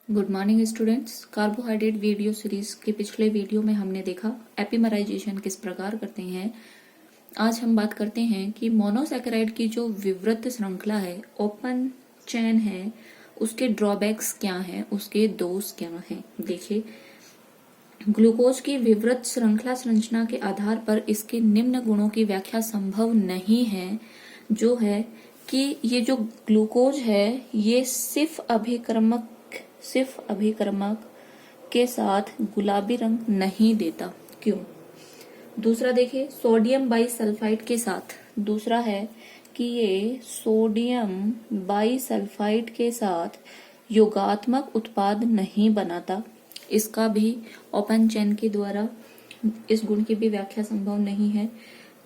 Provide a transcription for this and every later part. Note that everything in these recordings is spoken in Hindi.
Good morning students. Carbohydrate video series के पिछले वीडियो में हमने देखा एपिमराइजेशन किस प्रकार करते हैं। आज हम बात करते हैं कि मोनोसैकेराइड की जो विवृत श्रृंखला है, ओपन चेन है, उसके ड्रॉबैक्स क्या हैं, उसके दोष क्या हैं। देखिए, ग्लूकोज की विवृत श्रृंखला संरचना के आधार पर इसके निम्न गुणों की व्याख्या संभव नहीं है, जो है कि ये जो ग्लूकोज है ये सिर्फ अभिकर्मक के साथ गुलाबी रंग नहीं देता। क्यों? दूसरा देखिए, सोडियम बाइसल्फाइड के साथ, दूसरा है कि ये सोडियम बाइसल्फाइड के साथ योगात्मक उत्पाद नहीं बनाता। इसका भी ओपन चेन के द्वारा इस गुण की भी व्याख्या संभव नहीं है।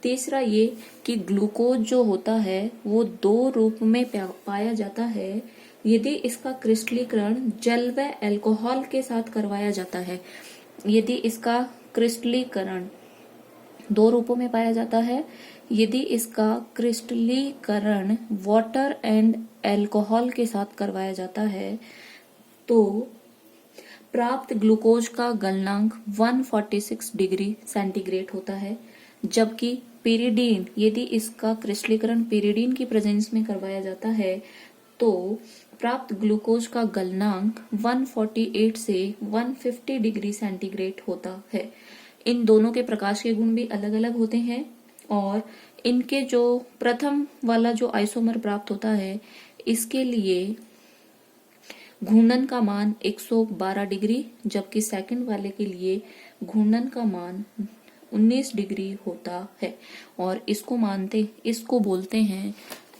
तीसरा ये कि ग्लूकोज जो होता है वो दो रूप में पाया जाता है। यदि इसका क्रिस्टलीकरण जल व अल्कोहल के साथ करवाया जाता है, यदि इसका क्रिस्टलीकरण दो रूपों में पाया जाता है, यदि इसका क्रिस्टलीकरण वाटर एंड अल्कोहल के साथ करवाया जाता है तो प्राप्त ग्लूकोज का गलनांक 146 डिग्री सेंटीग्रेड होता है। जबकि पिरिडीन, यदि इसका क्रिस्टलीकरण पिरिडीन की प्रेजेंस में करवाया जाता है तो प्राप्त ग्लूकोज का गलनांक 148 से 150 डिग्री सेंटीग्रेड होता है। इन दोनों के प्रकाश के गुण भी अलग अलग होते हैं और इनके जो प्रथम वाला जो आइसोमर प्राप्त होता है, इसके लिए घूर्णन का मान 112 डिग्री, जबकि सेकंड वाले के लिए घूर्णन का मान 19 डिग्री होता है। और इसको बोलते हैं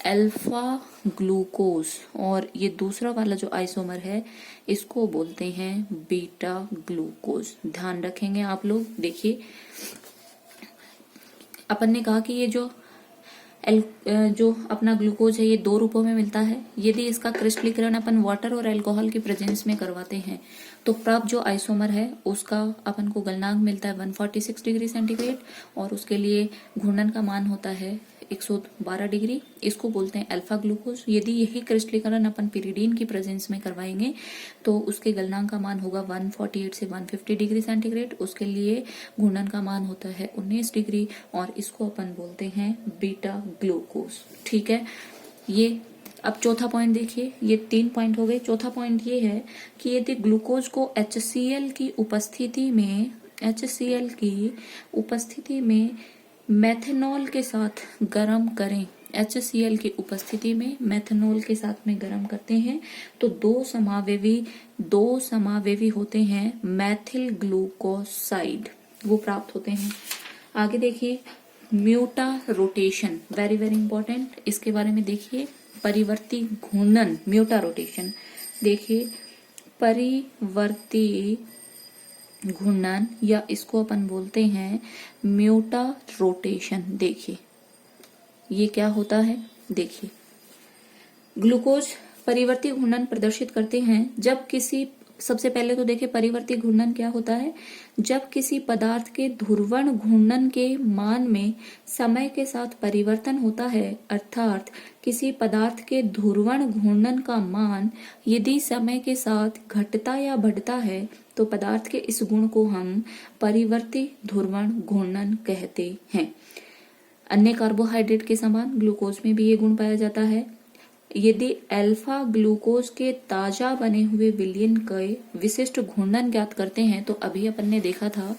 अल्फा ग्लूकोज, और ये दूसरा वाला जो आइसोमर है इसको बोलते हैं बीटा ग्लूकोज। ध्यान रखेंगे आप लोग। देखिए, अपन ने कहा कि ये जो अपना ग्लूकोज है ये दो रूपों में मिलता है। यदि इसका क्रिस्टलीकरण अपन वाटर और अल्कोहल की प्रेजेंस में करवाते हैं तो प्राप्त जो आइसोमर है उसका अपन को गलनांक मिलता है 146 डिग्री सेंटीग्रेड और उसके लिए घूर्णन का मान होता है 112 डिग्री। इसको बोलते हैं अल्फा ग्लूकोज। यदि यही क्रिस्टलीकरण अपन पिरिडीन की प्रेजेंस में करवाएंगे तो उसके गलनांक का मान होगा 148 से 150 डिग्री सेंटीग्रेड। उसके लिए घूर्णन का मान होता है 19 डिग्री और इसको अपन बोलते हैं बीटा ग्लूकोज। ठीक है। ये अब चौथा पॉइंट देखिए, ये 3 पॉइंट हो गए। चौथा पॉइंट ये है कि यदि ग्लूकोज को HCl की उपस्थिति में मेथनॉल के साथ गर्म करें, HCl की उपस्थिति में मेथनॉल के साथ में गर्म करते हैं तो दो समावेवी होते हैं मैथिल ग्लूकोसाइड, वो प्राप्त होते हैं। आगे देखिए, म्यूटा रोटेशन, वेरी वेरी इंपॉर्टेंट, इसके बारे में देखिए। परिवर्ती घूर्णन, म्यूटा रोटेशन। देखिए, परिवर्ती घूर्णन या इसको अपन बोलते हैं म्यूटा रोटेशन। देखिए ये क्या होता है। देखिए, ग्लूकोज परिवर्ती घूर्णन प्रदर्शित करते हैं सबसे पहले तो देखिए परिवर्ती घूर्णन क्या होता है। जब किसी पदार्थ के ध्रुवण घूर्णन के मान में समय के साथ परिवर्तन होता है, अर्थात किसी पदार्थ के ध्रुवण घूर्णन का मान यदि समय के साथ घटता या बढ़ता है तो पदार्थ के इस गुण को हम परिवर्ती ध्रुवण घूर्णन कहते हैं। अन्य कार्बोहाइड्रेट के समान ग्लूकोज में भी ये गुण पाया जाता है। यदि अल्फा ग्लूकोज के ताजा बने हुए विलयन के विशिष्ट घूर्णन ज्ञात करते हैं तो अभी अपन ने देखा था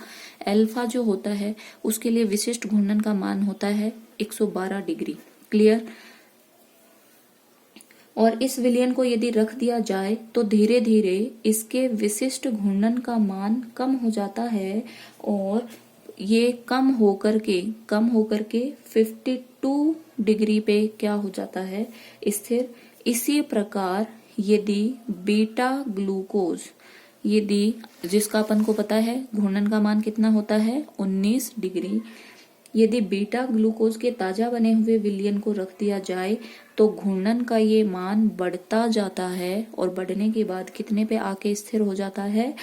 अल्फा जो होता है उसके लिए विशिष्ट घूर्णन का मान होता है 112 डिग्री। क्लियर। और इस विलयन को यदि रख दिया जाए तो धीरे धीरे इसके विशिष्ट घूर्णन का मान कम हो जाता है और ये कम होकर के 52 डिग्री पे क्या हो जाता है, स्थिर। इसी प्रकार यदि बीटा ग्लूकोज, यदि जिसका अपन को पता है घूर्णन का मान कितना होता है 19 डिग्री, यदि बीटा ग्लूकोज के ताजा बने हुए विलयन को रख दिया जाए तो घूर्णन का ये मान बढ़ता जाता है और बढ़ने के बाद कितने पे आके स्थिर हो जाता है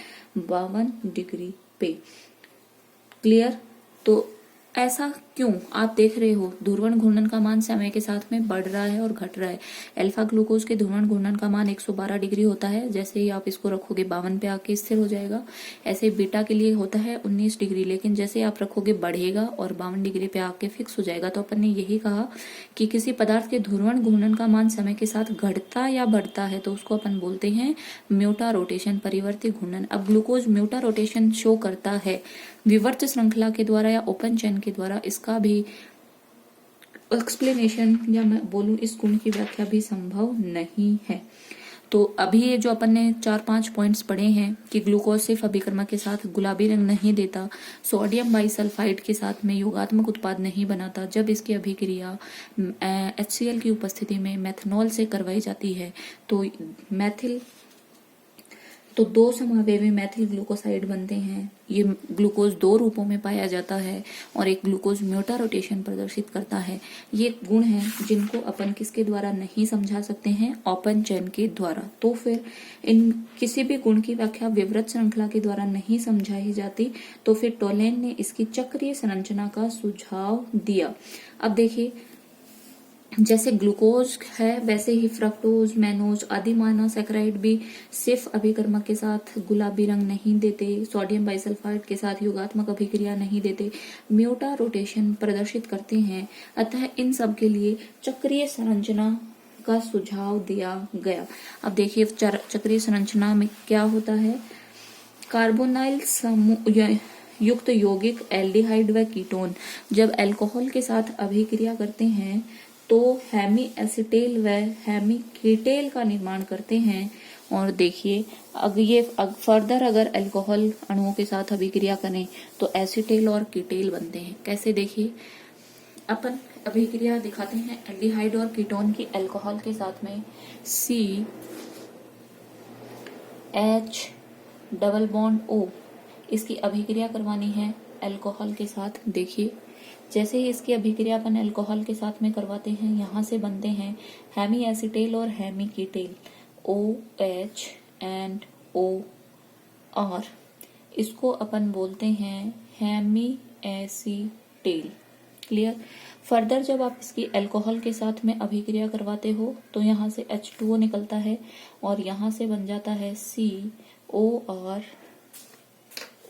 52 डिग्री पे। क्लियर। तो ऐसा क्यों? आप देख रहे हो ध्रुवण घूर्णन का मान समय के साथ में बढ़ रहा है और घट रहा है। अल्फा ग्लूकोज के ध्रुवण घूर्णन का मान 112 डिग्री होता है, जैसे ही आप इसको रखोगे 52 पे आके स्थिर हो जाएगा। ऐसे बीटा के लिए होता है 19 डिग्री, लेकिन जैसे आप रखोगे बढ़ेगा और 52 डिग्री पे आके फिक्स हो जाएगा। तो अपन ने यही कहा कि किसी पदार्थ के ध्रुवण घूर्णन का मान समय के साथ घटता या बढ़ता है तो उसको अपन बोलते हैं म्यूटा रोटेशन, परिवर्ती घूर्णन। अब ग्लूकोज म्यूटा रोटेशन शो करता है विवर्त श्रृंखला के द्वारा या ओपन चेन के द्वारा, इसका भी एक्सप्लेनेशन या मैं बोलूं इस गुण की व्याख्या भी संभव नहीं है। तो अभी ये जो अपन ने 4-5 पॉइंट्स पढ़े हैं कि ग्लूकोज सिर्फ अभिकर्मा के साथ गुलाबी रंग नहीं देता, सोडियम बाइसल्फाइड के साथ में योगात्मक उत्पाद नहीं बनाता, जब इसकी अभिक्रिया HCl की उपस्थिति में मेथनॉल से करवाई जाती है तो 2 समावेवी मैथिल ग्लूकोसाइड बनते हैं। ये ग्लूकोज 2 रूपों में पाया जाता है और एक ग्लूकोज म्यूटा रोटेशन प्रदर्शित करता है। ये गुण हैं जिनको अपन किसके द्वारा नहीं समझा सकते हैं, ओपन चेन के द्वारा। तो फिर इन किसी भी गुण की व्याख्या विवृत श्रृंखला के द्वारा नहीं समझाई जाती, तो फिर टोलेन ने इसकी चक्रीय संरचना का सुझाव दिया। अब देखिए, जैसे ग्लूकोज है वैसे ही फ्रक्टोज, मैनोज आदि मोनोसैकेराइड भी सिर्फ अभिकर्मक के साथ गुलाबी रंग नहीं देते, सोडियम बाइसल्फाइड के साथ योगात्मक अभिक्रिया नहीं देते, म्यूटा रोटेशन प्रदर्शित करते हैं। अतः इन सब के लिए चक्रीय संरचना का सुझाव दिया गया। अब देखिए चक्रीय संरचना में क्या होता है। कार्बोनाइल समूह युक्त यौगिक एल्डिहाइड व कीटोन जब अल्कोहल के साथ अभिक्रिया करते हैं तो हेमी एसिटेल व हेमी कीटेल का निर्माण करते हैं। और देखिए फर्दर अगर अल्कोहल अणुओं के साथ अभिक्रिया करें तो एसिटेल और कीटेल बनते हैं। कैसे? देखिए, अपन अभिक्रिया दिखाते हैं एल्डिहाइड और कीटोन की अल्कोहल के साथ में। CH डबल बॉन्ड O, इसकी अभिक्रिया करवानी है अल्कोहल के साथ। देखिए, जैसे ही इसकी अभिक्रिया अपन अल्कोहल के साथ में करवाते हैं, यहाँ से बनते हैं हेमी एसिटेल और Hemy Keitel, OH and OR। इसको अपन बोलते हैं हेमी एसिटेल। क्लियर? फर्दर जब आप इसकी अल्कोहल के साथ में अभिक्रिया करवाते हो तो यहाँ से H2O निकलता है और यहाँ से बन जाता है COR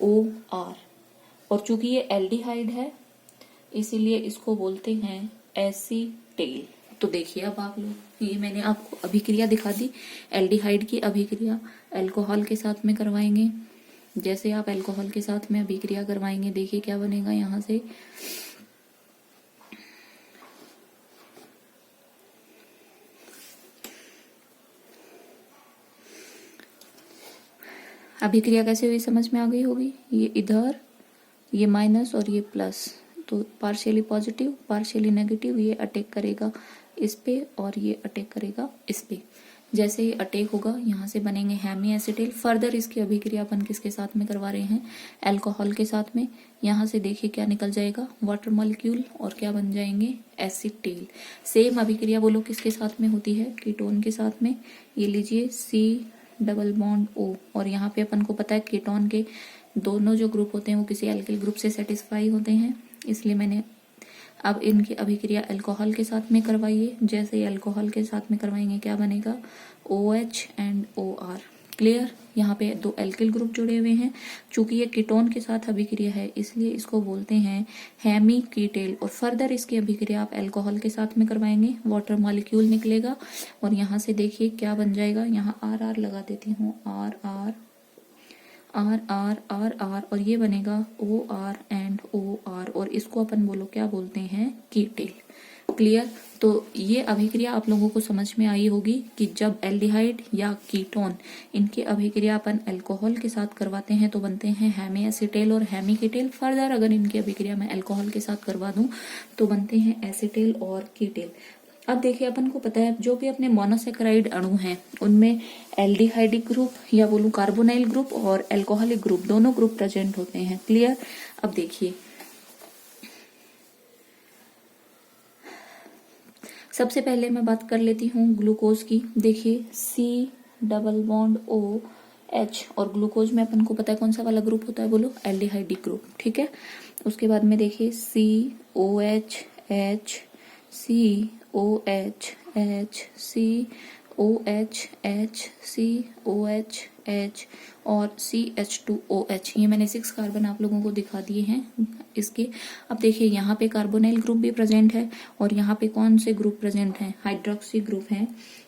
OR। और चूंकि ये एल्डिहाइड है इसीलिए इसको बोलते हैं एसीटेल। तो देखिए, अब आप लोग, ये मैंने आपको अभिक्रिया दिखा दी। एल्डिहाइड की अभिक्रिया अल्कोहल के साथ में करवाएंगे। जैसे आप अल्कोहल के साथ में अभिक्रिया करवाएंगे, देखिए क्या बनेगा। यहाँ से अभिक्रिया कैसे हुई समझ में आ गई होगी। ये इधर, ये माइनस और ये प्लस, तो पार्शियली पॉजिटिव पार्शियली नेगेटिव, ये अटैक करेगा इस पे और ये अटैक करेगा इस पे। जैसे ही अटैक होगा यहाँ से बनेंगे हेमी एसिटेल। फर्दर इसकी अभिक्रिया अपन किसके साथ में करवा रहे हैं, अल्कोहल के साथ में। यहाँ से देखिए क्या निकल जाएगा, वाटर मॉलिक्यूल, और क्या बन जाएंगे, एसिटेल। सेम अभिक्रिया बोलो किसके साथ में होती है, कीटोन के साथ में। ये लीजिए C डबल बॉन्ड O, और यहाँ पे अपन को पता है कीटोन के दोनों जो ग्रुप होते हैं वो किसी एल्किल ग्रुप से सेटिस्फाई होते हैं, इसलिए मैंने अब इनकी अभिक्रिया अल्कोहल के साथ में करवाइए। जैसे ही अल्कोहल के साथ में करवाएंगे क्या बनेगा, OH एंड OR। क्लियर? यहाँ पे 2 एल्किल ग्रुप जुड़े हुए हैं। चूंकि ये कीटोन के साथ अभिक्रिया है इसलिए इसको बोलते हैं हेमी कीटेल। और फर्दर इसकी अभिक्रिया आप अल्कोहल के साथ में करवाएंगे, वाटर मॉलिक्यूल निकलेगा और यहाँ से देखिए क्या बन जाएगा। यहाँ RR लगा देती हूँ, RR और ये बनेगा OR एंड OR, और इसको अपन बोलो क्या बोलते हैं, कीटेल। क्लियर? तो ये अभिक्रिया आप लोगों को समझ में आई होगी कि जब एल्डिहाइड या कीटोन इनकी अभिक्रिया अपन अल्कोहल के साथ करवाते हैं तो बनते हैं हेमी एसिटेल और हेमी कीटेल। फर्दर अगर इनकी अभिक्रिया मैं अल्कोहल के साथ करवा दूं तो बनते हैं एसिटेल और कीटेल। अब देखिए, अपन को पता है जो भी अपने मोनोसैकेराइड अणु हैं उनमें एल्डिहाइडिक ग्रुप या बोलूं कार्बोनाइल ग्रुप और अल्कोहलिक ग्रुप, दोनों ग्रुप प्रेजेंट होते हैं। क्लियर? अब देखिए, सबसे पहले मैं बात कर लेती हूँ ग्लूकोज की। देखिए C double bond O H, और ग्लूकोज में अपन को पता है कौन सा वाला ग्रुप होता है, बोलो एल्डिहाइड ग्रुप, ठीक है। उसके बाद में देखिए COH H, COH H, COH H, COH H और CH2OH। ये मैंने 6 कार्बन आप लोगों को दिखा दिए हैं इसके। अब देखिए यहाँ पे कार्बोनाइल ग्रुप भी प्रेजेंट है और यहाँ पे कौन से ग्रुप प्रेजेंट हैं, हाइड्रोक्सी ग्रुप हैं।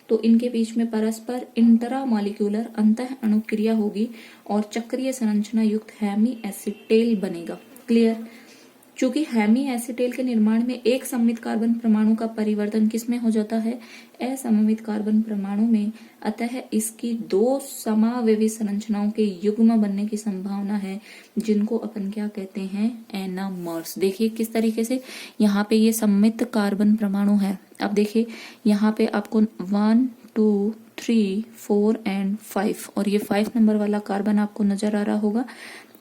तो इनके बीच में परस्पर इंट्रामॉलिक्यूलर अंतः अणुक्रिया होगी और चक्रीय संरचना युक्त हेमी एसिटेल बनेगा। क्लियर। चूंकि हेमी एसिटेल के निर्माण में एक सममित कार्बन परमाणु का परिवर्तन किसमें हो जाता है, असममित कार्बन परमाणु में, अतः इसकी 2 समावयवी संरचनाओं के युग्म बनने की संभावना है, जिनको अपन क्या कहते हैं, एनामर्स। देखिए किस तरीके से यहाँ पे ये सममित कार्बन परमाणु है। अब देखिए यहाँ पे आपको 1 2 3 4 एंड 5 और ये 5 नंबर वाला कार्बन आपको नजर आ रहा होगा।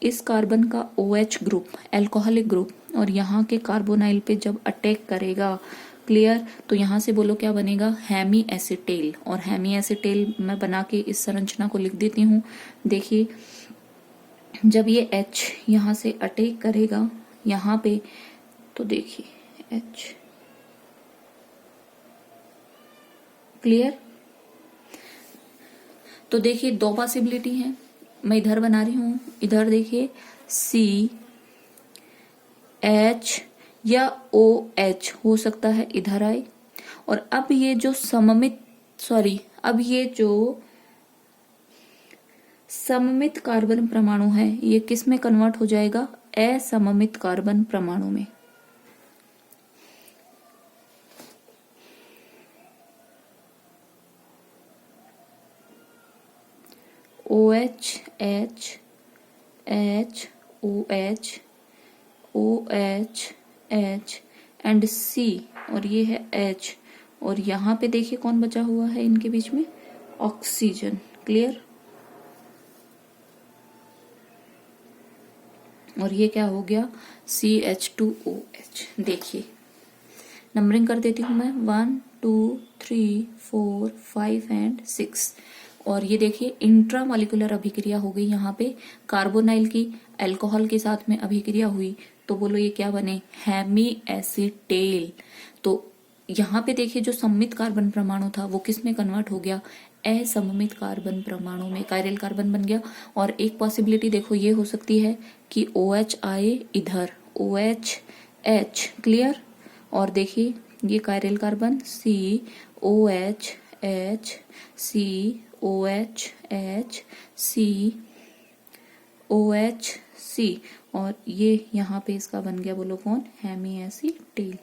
इस कार्बन का OH ग्रुप एल्कोहलिक ग्रुप और यहाँ के कार्बोनाइल पे जब अटैक करेगा, क्लियर, तो यहाँ से बोलो क्या बनेगा, हेमी एसिटेल। और हेमी एसिटेल मैं बना के इस संरचना को लिख देती हूँ। देखिए जब ये H यहाँ से अटैक करेगा यहाँ पे, तो देखिए H, क्लियर। तो देखिए 2 पॉसिबिलिटी है, मैं इधर बना रही हूं, इधर देखिए CH या OH हो सकता है इधर आए। और अब ये जो सममित कार्बन परमाणु है ये किस में कन्वर्ट हो जाएगा, असममित कार्बन परमाणु में। OH H H OH OH H and C और ये है H और यहाँ पे देखिए कौन बचा हुआ है इनके बीच में, ऑक्सीजन। क्लियर। और ये क्या हो गया, CH2OH। देखिए नंबरिंग कर देती हूं मैं, 1 2 3 4 5 एंड 6। और ये देखिए इंट्रामॉलिक्यूलर अभिक्रिया हो गई, यहाँ पे कार्बोनाइल की अल्कोहल के साथ में अभिक्रिया हुई, तो बोलो ये क्या बने, हेमी एसिटेल। तो यहाँ पे देखिए जो सममित कार्बन परमाणु था वो किस में कन्वर्ट हो गया, असममित कार्बन परमाणु में, कायरल कार्बन बन गया। और एक पॉसिबिलिटी देखो ये हो सकती है कि OH आए इधर, OH H, क्लियर। और देखिए ये chiral carbon COH H, COH H, COH C और ये यहाँ पे इसका बन गया, बोलो कौन, हेमी एसिटेल।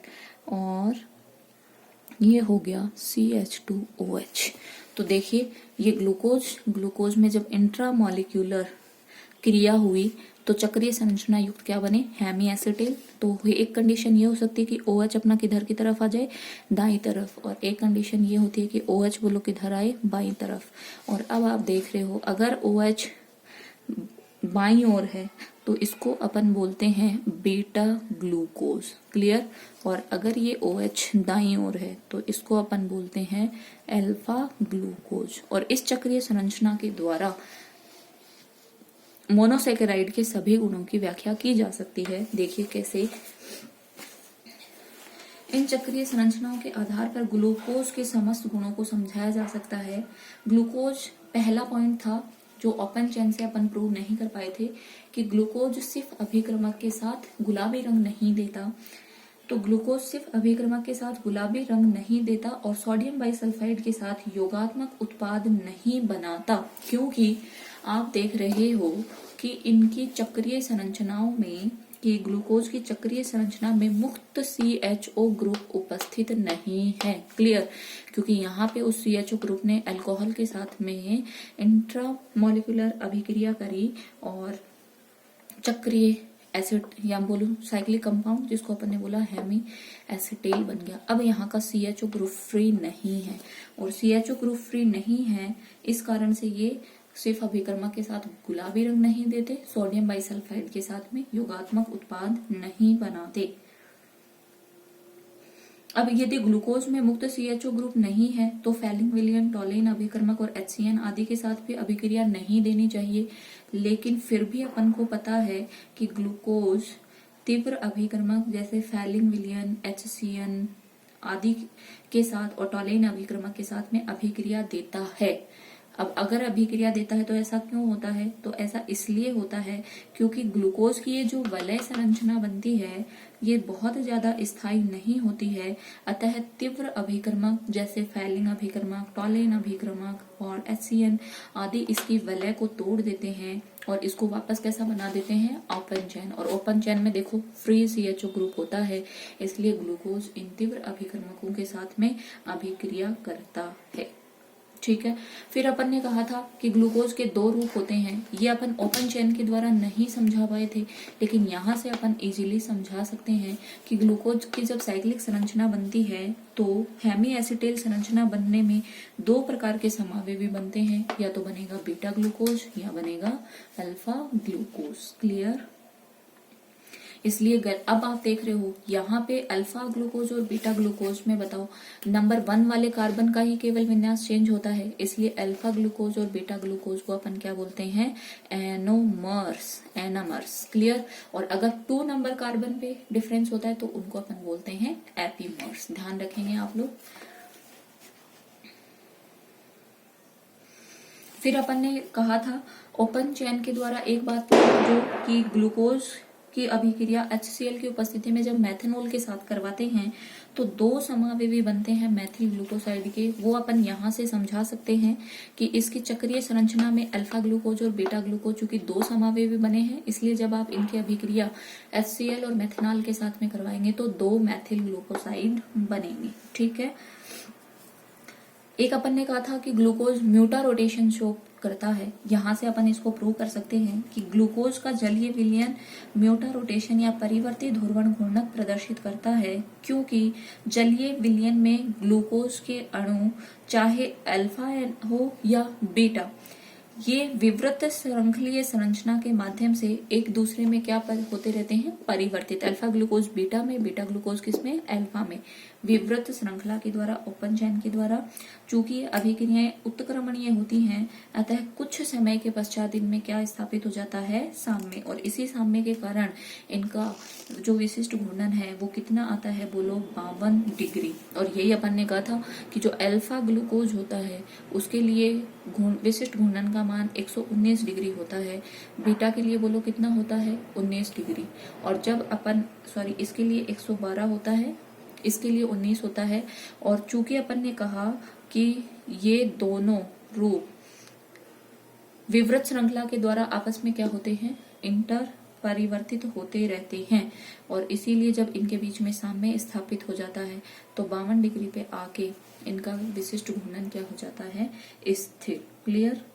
और ये हो गया CH2OH। तो देखिए ये ग्लूकोज में जब इंट्रामॉलिक्यूलर क्रिया हुई तो चक्रीय संरचना युक्त क्या बने, हेमी एसिटेल। तो एक कंडीशन ये हो सकती है कि OH अपना किधर की तरफ आ जाए, दाईं तरफ, और एक कंडीशन ये होती है कि OH बोलो किधर आए, बाईं तरफ। और अब आप देख रहे हो अगर OH बाईं ओर है तो इसको अपन बोलते हैं बीटा ग्लूकोज। क्लियर। और अगर ये OH दाईं ओर है तो इसको अपन बोलते हैं अल्फा ग्लूकोज। और इस चक्रीय संरचना के द्वारा मोनोसैकेराइड के सभी गुणों की व्याख्या की जा सकती है। देखिए कैसे, इन चक्रीय संरचनाओं के आधार पर ग्लूकोज के समस्त गुणों को समझाया जा सकता है। ग्लूकोज पहला पॉइंट था जो ओपन चेन से अपन प्रूव नहीं कर पाए थे कि ग्लूकोज सिर्फ अभिक्रमक के साथ गुलाबी रंग नहीं देता। तो ग्लूकोज सिर्फ अभिक्रमक के साथ गुलाबी रंग नहीं देता और सोडियम बाइसल्फाइड के साथ योगात्मक उत्पाद नहीं बनाता, क्योंकि आप देख रहे हो कि इनकी चक्रीय संरचनाओं में, कि ग्लूकोज की चक्रीय संरचना में मुक्त CHO ग्रुप उपस्थित नहीं है। क्लियर। क्योंकि यहाँ पे उस CHO ग्रुप ने अल्कोहल के साथ में इंट्रामॉलिक्यूलर अभिक्रिया करी और चक्रीय एसिड या बोलूं साइक्लिक कंपाउंड जिसको अपन ने बोला हेमी एसिटेल बन गया। अब यहाँ का CHO ग्रुप फ्री नहीं है और CHO ग्रुप फ्री नहीं है, इस कारण से ये सिर्फ अभिक्रमक के साथ गुलाबी रंग नहीं देते, सोडियम बाइसल्फाइड के साथ में योगात्मक उत्पाद नहीं बनाते। अब यदि ग्लूकोज में मुक्त CHO ग्रुप नहीं है तो फैलिंग विलयन, टॉलेन अभिकर्मक और HCN आदि के साथ भी अभिक्रिया नहीं देनी चाहिए। लेकिन फिर भी अपन को पता है कि ग्लूकोज तीव्र अभिकर्मक जैसे फैलिंग विलयन, HCN आदि के साथ और टॉलेन अभिकर्मक के साथ में अभिक्रिया देता है। अब अगर अभिक्रिया देता है तो ऐसा क्यों होता है? तो ऐसा इसलिए होता है क्योंकि ग्लूकोज की ये जो वलय संरचना बनती है ये बहुत ज्यादा स्थायी नहीं होती है। अतः तीव्र अभिकर्मक जैसे फैलिंग अभिकर्मक, टॉलेन अभिकर्मक और HCN आदि इसकी वलय को तोड़ देते हैं और इसको वापस कैसा बना देते हैं? Open chain. और ओपन चेन में देखो फ्री CHO ग्रुप होता है, इसलिए ग्लूकोज इन तीव्र अभिकर्मकों के साथ में अभिक्रिया करता है। ठीक है। फिर अपन ने कहा था कि ग्लूकोज के दो रूप होते हैं। ये अपन ओपन चेन के द्वारा नहीं समझा पाए थे, लेकिन यहाँ से अपन इजीली समझा सकते हैं कि ग्लूकोज की जब साइक्लिक संरचना बनती है तो हेमी एसिटेल संरचना बनने में दो प्रकार के समावेवी बनते हैं, या तो बनेगा बीटा ग्लूकोज या बनेगा अल्फा ग्लूकोज। क्लियर? इसलिए अब आप देख रहे हो यहाँ पे अल्फा ग्लूकोज और बीटा ग्लूकोज में बताओ नंबर 1 वाले कार्बन का ही केवल विन्यास चेंज होता है, इसलिए अल्फा ग्लूकोज और बीटा ग्लूकोज को अपन क्या बोलते हैं? एनोमर्स। क्लियर? और अगर 2 नंबर कार्बन पे डिफरेंस होता है तो उनको अपन बोलते हैं एपीमर्स। ध्यान रखेंगे आप लोग। फिर अपन ने कहा था ओपन चेन के द्वारा एक बात जो कि ग्लूकोज की अभिक्रिया HCl की उपस्थिति में जब मेथनॉल के साथ करवाते हैं तो दो समावेवी बनते हैं मैथिल ग्लूकोसाइड के। वो अपन यहाँ से समझा सकते हैं कि इसकी चक्रीय संरचना में अल्फा ग्लूकोज और बीटा ग्लूकोज चूंकि दो समावेवी बने हैं, इसलिए जब आप इनकी अभिक्रिया HCl और मेथनॉल के साथ में करवाएंगे तो दो मैथिल ग्लूकोसाइड बनेंगे। ठीक है। एक अपन ने कहा था कि ग्लूकोज म्यूटा रोटेशन शो करता है। यहाँ से अपन इसको प्रूव कर सकते हैं कि ग्लूकोज का जलीय विलयन म्यूटा रोटेशन या परिवर्ती ध्रुवण घूर्णक प्रदर्शित करता है, क्योंकि जलीय विलयन में ग्लूकोज के अणु चाहे अल्फा हो या बीटा, ये विवृत श्रृंखलीय संरचना के माध्यम से एक दूसरे में क्या होते रहते हैं? परिवर्तित। अल्फा ग्लूकोज बीटा में, बीटा ग्लूकोज किसमें? अल्फा में। विवृत श्रृंखला के द्वारा, ओपन चेन के द्वारा। चूंकि अभिक्रियाएं उत्क्रमणीय होती हैं, अतः कुछ समय के पश्चात इनमें क्या स्थापित हो जाता है? साम्य। और इसी साम्य के कारण इनका जो विशिष्ट घूर्णन है वो कितना आता है? बोलो 52 डिग्री। और यही अपन ने कहा था कि जो अल्फा ग्लूकोज होता है उसके लिए विशिष्ट घूर्णन का मान 119 डिग्री होता है। बीटा के लिए बोलो कितना होता है? 19 डिग्री। और जब अपन इसके लिए 112 होता है, इसके लिए 19 होता है। और चूंकि अपन ने कहा कि ये दोनों रूप विवृत श्रृंखला के द्वारा आपस में क्या होते हैं? इंटर परिवर्तित होते रहते हैं, और इसीलिए जब इनके बीच में साम्य स्थापित हो जाता है तो 52 डिग्री पे आके इनका विशिष्ट घूर्णन क्या हो जाता है? स्थिर। क्लियर?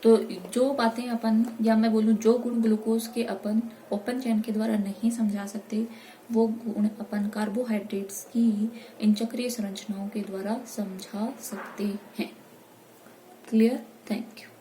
तो जो बातें अपन, या मैं बोलूं जो गुण ग्लूकोज के अपन ओपन चेन के द्वारा नहीं समझा सकते, वो गुण अपन कार्बोहाइड्रेट्स की इन चक्रीय संरचनाओं के द्वारा समझा सकते हैं। क्लियर? Thank you.